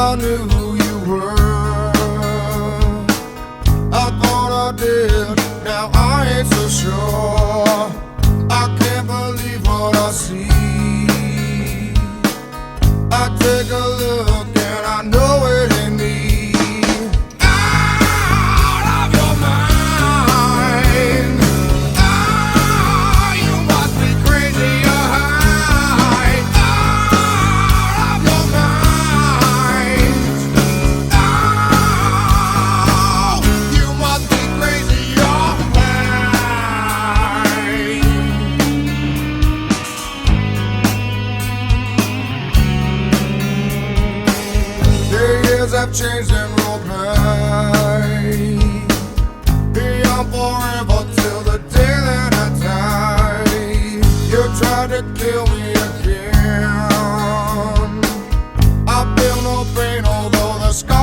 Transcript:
I knew who you were. I thought I did, now I ain't so sure. I can't believe what I see. I take a look and I know it ain't me. Out of your mind. Oh, you must be crazy or high. Out of your mind. Oh, you must be crazy or high. The years have changed and rolled by beyond forever till the day that I die. You tried to kill me again. I feel no pain although the scar